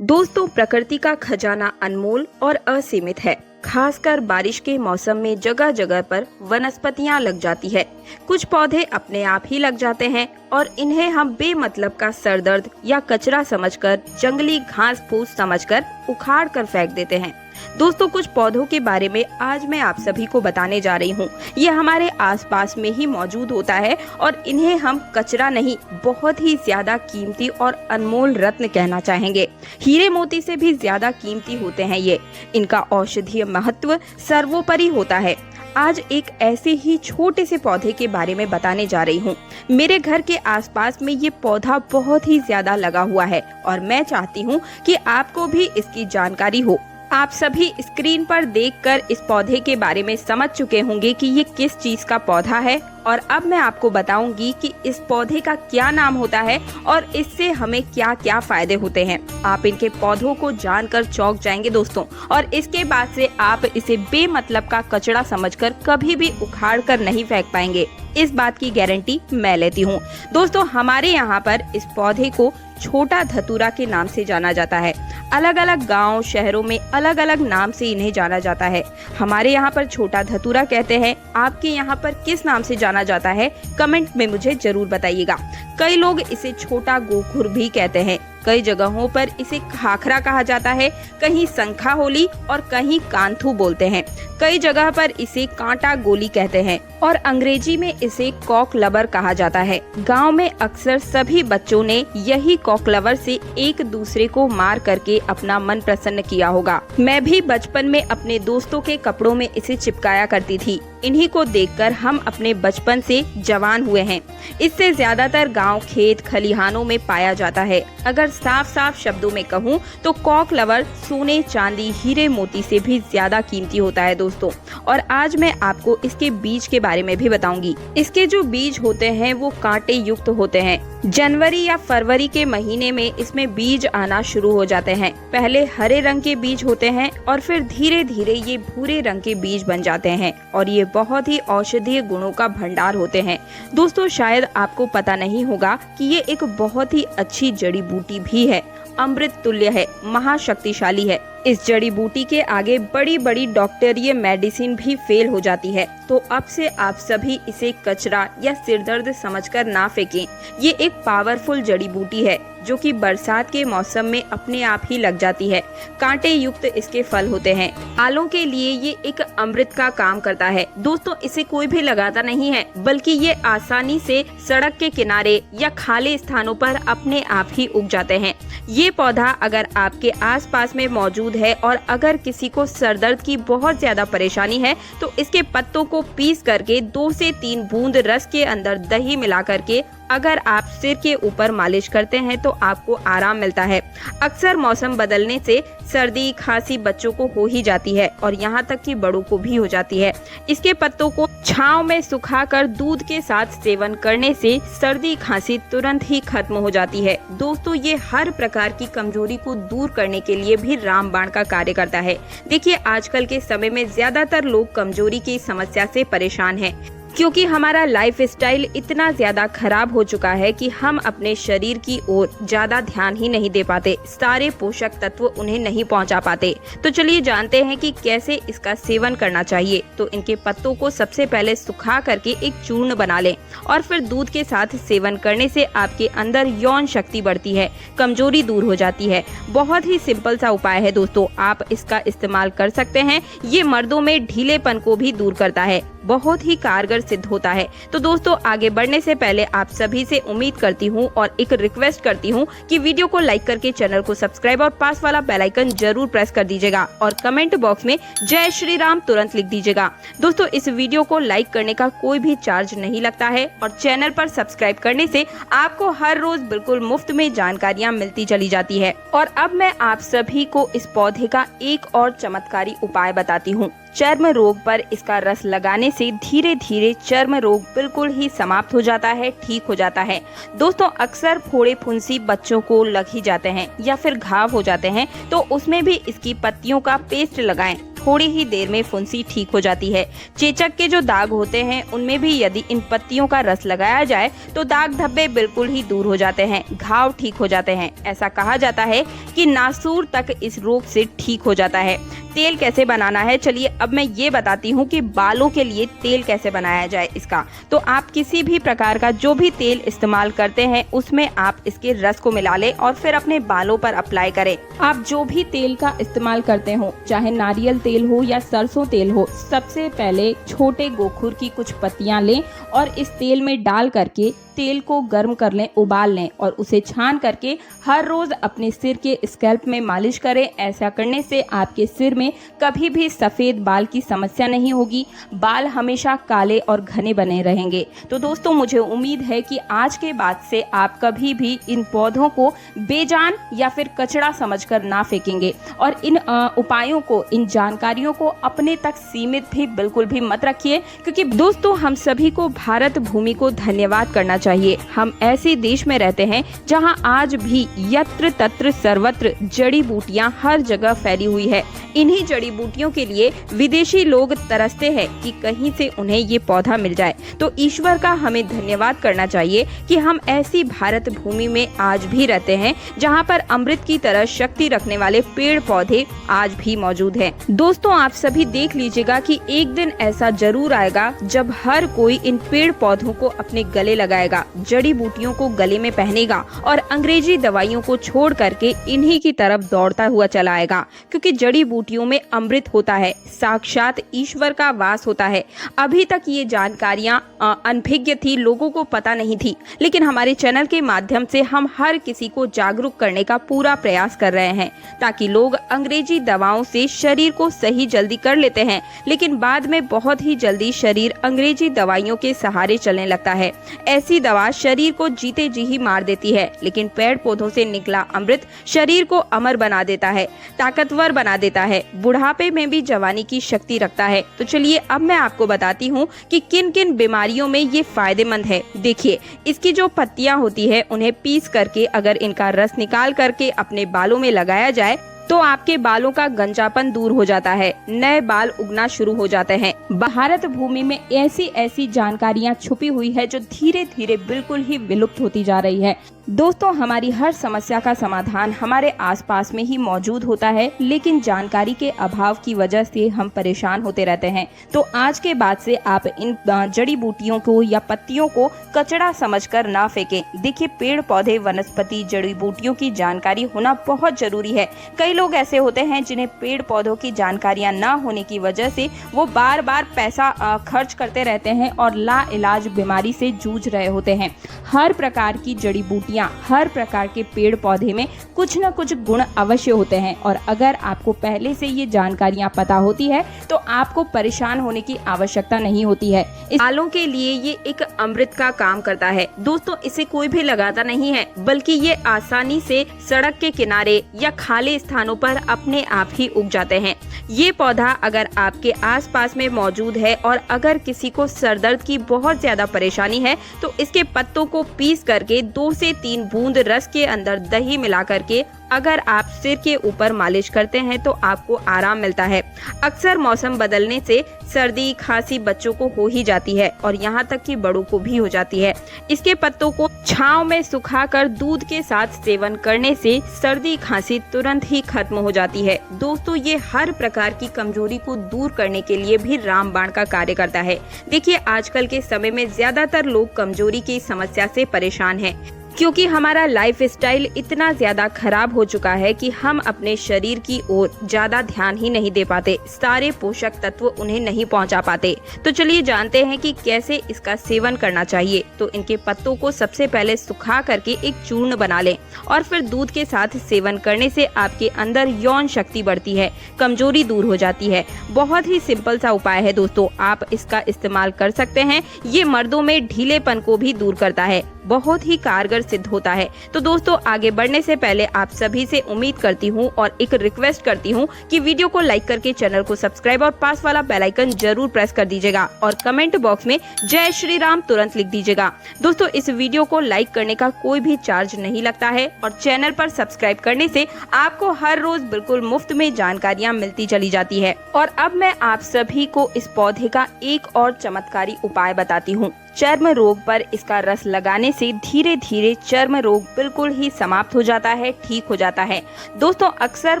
दोस्तों, प्रकृति का खजाना अनमोल और असीमित है। खासकर बारिश के मौसम में जगह जगह पर वनस्पतियां लग जाती है। कुछ पौधे अपने आप ही लग जाते हैं और इन्हें हम बेमतलब का सरदर्द या कचरा समझकर, जंगली घास फूस समझकर उखाड़ कर फेंक देते हैं। दोस्तों, कुछ पौधों के बारे में आज मैं आप सभी को बताने जा रही हूँ। ये हमारे आसपास में ही मौजूद होता है और इन्हें हम कचरा नहीं, बहुत ही ज्यादा कीमती और अनमोल रत्न कहना चाहेंगे। हीरे मोती से भी ज्यादा कीमती होते हैं ये। इनका औषधीय महत्व सर्वोपरि होता है। आज एक ऐसे ही छोटे से पौधे के बारे में बताने जा रही हूँ। मेरे घर के आसपास में ये पौधा बहुत ही ज्यादा लगा हुआ है और मैं चाहती हूँ कि आपको भी इसकी जानकारी हो। आप सभी स्क्रीन पर देखकर इस पौधे के बारे में समझ चुके होंगे कि ये किस चीज का पौधा है और अब मैं आपको बताऊंगी कि इस पौधे का क्या नाम होता है और इससे हमें क्या क्या फायदे होते हैं। आप इनके पौधों को जानकर चौंक जाएंगे दोस्तों, और इसके बाद से आप इसे बेमतलब का कचरा समझकर कभी भी उखाड़ कर नहीं फेंक पाएंगे। इस बात की गारंटी मैं लेती हूँ। दोस्तों, हमारे यहाँ पर इस पौधे को छोटा धतूरा के नाम से जाना जाता है। अलग अलग गांव शहरों में अलग अलग नाम से इन्हें जाना जाता है। हमारे यहाँ पर छोटा धतूरा कहते हैं। आपके यहाँ पर किस नाम से जाना जाता है, कमेंट में मुझे जरूर बताइएगा। कई लोग इसे छोटा गोखुर भी कहते हैं। कई जगहों पर इसे खाखरा कहा जाता है, कहीं संखा होली और कहीं कांथू बोलते हैं। कई जगह पर इसे कांटा गोली कहते हैं और अंग्रेजी में इसे कॉक लवर कहा जाता है। गांव में अक्सर सभी बच्चों ने यही कॉक लवर से एक दूसरे को मार करके अपना मन प्रसन्न किया होगा। मैं भी बचपन में अपने दोस्तों के कपड़ों में इसे चिपकाया करती थी। इन्हीं को देखकर हम अपने बचपन से जवान हुए हैं। इससे ज्यादातर गांव खेत खलिहानों में पाया जाता है। अगर साफ साफ शब्दों में कहूँ तो कॉक लवर सोने चांदी हीरे मोती से भी ज्यादा कीमती होता है दोस्तों। और आज मैं आपको इसके बीज के बारे में भी बताऊंगी। इसके जो बीज होते हैं वो कांटे युक्त होते हैं। जनवरी या फरवरी के महीने में इसमें बीज आना शुरू हो जाते हैं। पहले हरे रंग के बीज होते हैं और फिर धीरे धीरे ये भूरे रंग के बीज बन जाते हैं और ये बहुत ही औषधीय गुणों का भंडार होते हैं। दोस्तों, शायद आपको पता नहीं होगा कि ये एक बहुत ही अच्छी जड़ी बूटी भी है। अमृत तुल्य है, महाशक्तिशाली है। इस जड़ी बूटी के आगे बड़ी बड़ी डॉक्टरीय मेडिसिन भी फेल हो जाती है। तो अब से आप सभी इसे कचरा या सिरदर्द समझकर ना फेंकें। ये एक पावरफुल जड़ी बूटी है जो कि बरसात के मौसम में अपने आप ही लग जाती है। कांटे युक्त इसके फल होते हैं। आलों के लिए ये एक अमृत का काम करता है। दोस्तों, इसे कोई भी लगाता नहीं है, बल्कि ये आसानी से सड़क के किनारे या खाली स्थानों पर अपने आप ही उग जाते हैं। ये पौधा अगर आपके आसपास में मौजूद है और अगर किसी को सरदर्द की बहुत ज्यादा परेशानी है तो इसके पत्तों को पीस करके 2 से 3 बूंद रस के अंदर दही मिला करके अगर आप सिर के ऊपर मालिश करते हैं तो आपको आराम मिलता है। अक्सर मौसम बदलने से सर्दी खांसी बच्चों को हो ही जाती है और यहाँ तक कि बड़ों को भी हो जाती है। इसके पत्तों को छांव में सुखाकर दूध के साथ सेवन करने से सर्दी खांसी तुरंत ही खत्म हो जाती है। दोस्तों, ये हर प्रकार की कमजोरी को दूर करने के लिए भी रामबाण का कार्य करता है। देखिए, आजकल के समय में ज्यादातर लोग कमजोरी की समस्या से परेशान हैं, क्योंकि हमारा लाइफ स्टाइल इतना ज्यादा खराब हो चुका है कि हम अपने शरीर की ओर ज्यादा ध्यान ही नहीं दे पाते। सारे पोषक तत्व उन्हें नहीं पहुंचा पाते। तो चलिए जानते हैं कि कैसे इसका सेवन करना चाहिए। तो इनके पत्तों को सबसे पहले सुखा करके एक चूर्ण बना लें और फिर दूध के साथ सेवन करने से आपके अंदर यौन शक्ति बढ़ती है, कमजोरी दूर हो जाती है। बहुत ही सिंपल सा उपाय है दोस्तों, आप इसका इस्तेमाल कर सकते हैं। ये मर्दों में ढीलेपन को भी दूर करता है, बहुत ही कारगर सिद्ध होता है। तो दोस्तों, आगे बढ़ने से पहले आप सभी से उम्मीद करती हूँ और एक रिक्वेस्ट करती हूँ कि वीडियो को लाइक करके चैनल को सब्सक्राइब और पास वाला बेल आइकन जरूर प्रेस कर दीजिएगा और कमेंट बॉक्स में जय श्री राम तुरंत लिख दीजिएगा। दोस्तों, इस वीडियो को लाइक करने का कोई भी चार्ज नहीं लगता है और चैनल पर सब्सक्राइब करने से आपको हर रोज बिल्कुल मुफ्त में जानकारियाँ मिलती चली जाती है। और अब मैं आप सभी को इस पौधे का एक और चमत्कारी उपाय बताती हूँ। चर्म रोग पर इसका रस लगाने से धीरे धीरे चर्म रोग बिल्कुल ही समाप्त हो जाता है, ठीक हो जाता है। दोस्तों, अक्सर फोड़े फुंसी बच्चों को लग ही जाते हैं या फिर घाव हो जाते हैं, तो उसमें भी इसकी पत्तियों का पेस्ट लगाएं। थोड़ी ही देर में फुंसी ठीक हो जाती है। चेचक के जो दाग होते हैं उनमें भी यदि इन पत्तियों का रस लगाया जाए तो दाग धब्बे बिल्कुल ही दूर हो जाते हैं, घाव ठीक हो जाते हैं। ऐसा कहा जाता है कि नासूर तक इस रोग से ठीक हो जाता है। तेल कैसे बनाना है, चलिए अब मैं ये बताती हूँ कि बालों के लिए तेल कैसे बनाया जाए इसका। तो आप किसी भी प्रकार का जो भी तेल इस्तेमाल करते हैं उसमें आप इसके रस को मिला लें और फिर अपने बालों पर अप्लाई करें। आप जो भी तेल का इस्तेमाल करते हो, चाहे नारियल तेल हो या सरसों तेल हो, सबसे पहले छोटे गोखुर की कुछ पत्तियां लें और इस तेल में डाल करके तेल को गर्म कर लें, उबाल लें और उसे छान करके हर रोज अपने सिर के स्कैल्प में मालिश करें। ऐसा करने से आपके सिर में कभी भी सफेद बाल की समस्या नहीं होगी, बाल हमेशा काले और घने बने रहेंगे। तो दोस्तों, मुझे उम्मीद है कि आज के बाद से आप कभी भी इन पौधों को बेजान या फिर कचरा समझकर ना फेंकेंगे और इन उपायों को, इन जानकारियों को अपने तक सीमित भी बिल्कुल भी मत रखिए, क्योंकि दोस्तों हम सभी को भारत भूमि को धन्यवाद करना चाहिए। हम ऐसे देश में रहते हैं जहां आज भी यत्र तत्र सर्वत्र जड़ी बूटियां हर जगह फैली हुई है। इन्हीं जड़ी बूटियों के लिए विदेशी लोग तरसते हैं कि कहीं से उन्हें ये पौधा मिल जाए। तो ईश्वर का हमें धन्यवाद करना चाहिए कि हम ऐसी भारत भूमि में आज भी रहते हैं जहां पर अमृत की तरह शक्ति रखने वाले पेड़ पौधे आज भी मौजूद हैं। दोस्तों, आप सभी देख लीजिएगा कि एक दिन ऐसा जरूर आएगा जब हर कोई इन पेड़ पौधों को अपने गले लगाएगा, जड़ी बूटियों को गले में पहनेगा और अंग्रेजी दवाइयों को छोड़ करके इन्हीं की तरफ दौड़ता हुआ चला आएगा, क्योंकि जड़ी बूटियों में अमृत होता है, साक्षात ईश्वर का वास होता है। अभी तक ये जानकारियां अनभिज्ञ थी, लोगों को पता नहीं थी, लेकिन हमारे चैनल के माध्यम से हम हर किसी को जागरूक करने का पूरा प्रयास कर रहे हैं, ताकि लोग अंग्रेजी दवाओं से शरीर को सही जल्दी कर लेते हैं, लेकिन बाद में बहुत ही जल्दी शरीर अंग्रेजी दवाइयों के सहारे चलने लगता है। ऐसी दवा शरीर को जीते जी ही मार देती है, लेकिन पेड़ पौधों से निकला अमृत शरीर को अमर बना देता है, ताकतवर बना देता है, बुढ़ापे में भी जवानी की शक्ति रखता है। तो चलिए अब मैं आपको बताती हूँ कि किन किन बीमारियों में ये फायदेमंद है। देखिए, इसकी जो पत्तियां होती है उन्हें पीस करके अगर इनका रस निकाल करके अपने बालों में लगाया जाए तो आपके बालों का गंजापन दूर हो जाता है, नए बाल उगना शुरू हो जाते हैं। भारत भूमि में ऐसी ऐसी जानकारियां छुपी हुई है जो धीरे धीरे बिल्कुल ही विलुप्त होती जा रही है। दोस्तों, हमारी हर समस्या का समाधान हमारे आसपास में ही मौजूद होता है, लेकिन जानकारी के अभाव की वजह से हम परेशान होते रहते हैं। तो आज के बाद से आप इन जड़ी बूटियों को या पत्तियों को कचरा समझकर ना फेंकें। देखिए, पेड़ पौधे, वनस्पति, जड़ी बूटियों की जानकारी होना बहुत जरूरी है। कई लोग ऐसे होते हैं जिन्हें पेड़ पौधों की जानकारियां ना होने की वजह से वो बार बार पैसा खर्च करते रहते हैं और ला इलाज बीमारी से जूझ रहे होते हैं। हर प्रकार की जड़ी बूटियां, हर प्रकार के पेड़ पौधे में कुछ न कुछ गुण अवश्य होते हैं, और अगर आपको पहले से ये जानकारियां पता होती है तो आपको परेशान होने की आवश्यकता नहीं होती है। इस बालों के लिए ये एक अमृत का काम करता है। दोस्तों, इसे कोई भी लगाता नहीं है, बल्कि ये आसानी से सड़क के किनारे या खाली स्थानों पर अपने आप ही उग जाते हैं। ये पौधा अगर आपके आसपास में मौजूद है और अगर किसी को सरदर्द की बहुत ज्यादा परेशानी है तो इसके पत्तों को पीस करके 2 से 3 बूंद रस के अंदर दही मिला करके अगर आप सिर के ऊपर मालिश करते हैं तो आपको आराम मिलता है। अक्सर मौसम बदलने से सर्दी खांसी बच्चों को हो ही जाती है और यहाँ तक कि बड़ों को भी हो जाती है। इसके पत्तों को छांव में सुखाकर दूध के साथ सेवन करने से सर्दी खांसी तुरंत ही खत्म हो जाती है। दोस्तों, ये हर प्रकार की कमजोरी को दूर करने के लिए भी रामबाण का कार्य करता है। देखिए, आजकल के समय में ज्यादातर लोग कमजोरी की समस्या से परेशान हैं, क्योंकि हमारा लाइफ स्टाइल इतना ज्यादा खराब हो चुका है कि हम अपने शरीर की ओर ज्यादा ध्यान ही नहीं दे पाते, सारे पोषक तत्व उन्हें नहीं पहुंचा पाते। तो चलिए जानते हैं कि कैसे इसका सेवन करना चाहिए। तो इनके पत्तों को सबसे पहले सुखा करके एक चूर्ण बना लें और फिर दूध के साथ सेवन करने से आपके अंदर यौन शक्ति बढ़ती है, कमजोरी दूर हो जाती है। बहुत ही सिंपल सा उपाय है दोस्तों, आप इसका इस्तेमाल कर सकते हैं। ये मर्दों में ढीलेपन को भी दूर करता है। बहुत ही कारगर कारगर सिद्ध होता है। तो दोस्तों, आगे बढ़ने से पहले आप सभी से उम्मीद करती हूँ और एक रिक्वेस्ट करती हूँ कि वीडियो को लाइक करके चैनल को सब्सक्राइब और पास वाला बेल आइकन जरूर प्रेस कर दीजिएगा और कमेंट बॉक्स में जय श्री राम तुरंत लिख दीजिएगा। दोस्तों, इस वीडियो को लाइक करने का कोई भी चार्ज नहीं लगता है और चैनल पर सब्सक्राइब करने से आपको हर रोज बिल्कुल मुफ्त में जानकारियाँ मिलती चली जाती है। और अब मैं आप सभी को इस पौधे का एक और चमत्कारी उपाय बताती हूँ। चर्म रोग पर इसका रस लगाने से धीरे धीरे चर्म रोग बिल्कुल ही समाप्त हो जाता है, ठीक हो जाता है। दोस्तों, अक्सर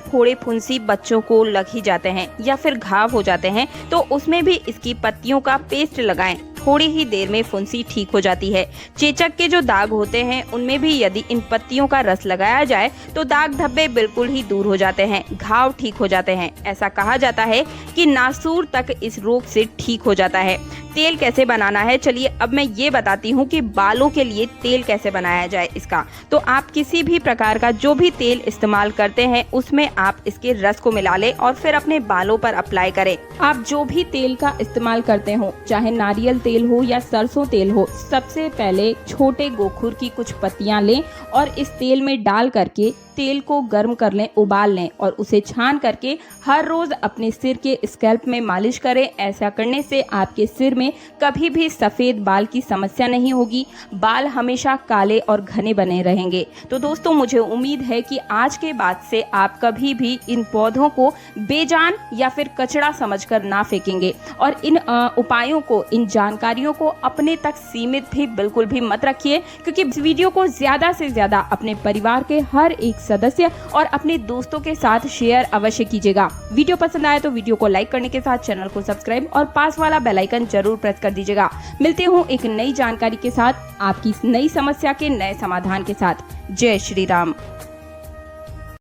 फोड़े फुंसी बच्चों को लग ही जाते हैं या फिर घाव हो जाते हैं, तो उसमें भी इसकी पत्तियों का पेस्ट लगाएं। थोड़ी ही देर में फुंसी ठीक हो जाती है। चेचक के जो दाग होते हैं उनमें भी यदि इन पत्तियों का रस लगाया जाए तो दाग धब्बे बिल्कुल ही दूर हो जाते हैं, घाव ठीक हो जाते हैं। ऐसा कहा जाता है कि नासूर तक इस रोग से ठीक हो जाता है। तेल कैसे बनाना है, चलिए अब मैं ये बताती हूँ कि बालों के लिए तेल कैसे बनाया जाए इसका। तो आप किसी भी प्रकार का जो भी तेल इस्तेमाल करते हैं उसमें आप इसके रस को मिला लें और फिर अपने बालों पर अप्लाई करें। आप जो भी तेल का इस्तेमाल करते हो, चाहे नारियल तेल हो या सरसों तेल हो, सबसे पहले छोटे गोखुर की कुछ पत्तियां लें और इस तेल में डाल करके तेल को गर्म कर लें, उबाल लें और उसे छान करके हर रोज अपने सिर के स्कैल्प में मालिश करें। ऐसा करने से आपके सिर में कभी भी सफेद बाल की समस्या नहीं होगी, बाल हमेशा काले और घने बने रहेंगे। तो दोस्तों, मुझे उम्मीद है कि आज के बाद से आप कभी भी इन पौधों को बेजान या फिर कचरा समझकर ना फेंकेंगे और इन उपायों को, इन जानकारियों को अपने तक सीमित भी बिल्कुल भी मत रखिए, क्योंकि इस वीडियो को ज्यादा से ज्यादा अपने परिवार के हर एक सदस्य और अपने दोस्तों के साथ शेयर अवश्य कीजिएगा। वीडियो पसंद आए तो वीडियो को लाइक करने के साथ चैनल को सब्सक्राइब और पास वाला बेल आइकन जरूर प्रेस कर दीजिएगा। मिलते हूँ एक नई जानकारी के साथ, आपकी नई समस्या के नए समाधान के साथ। जय श्री राम।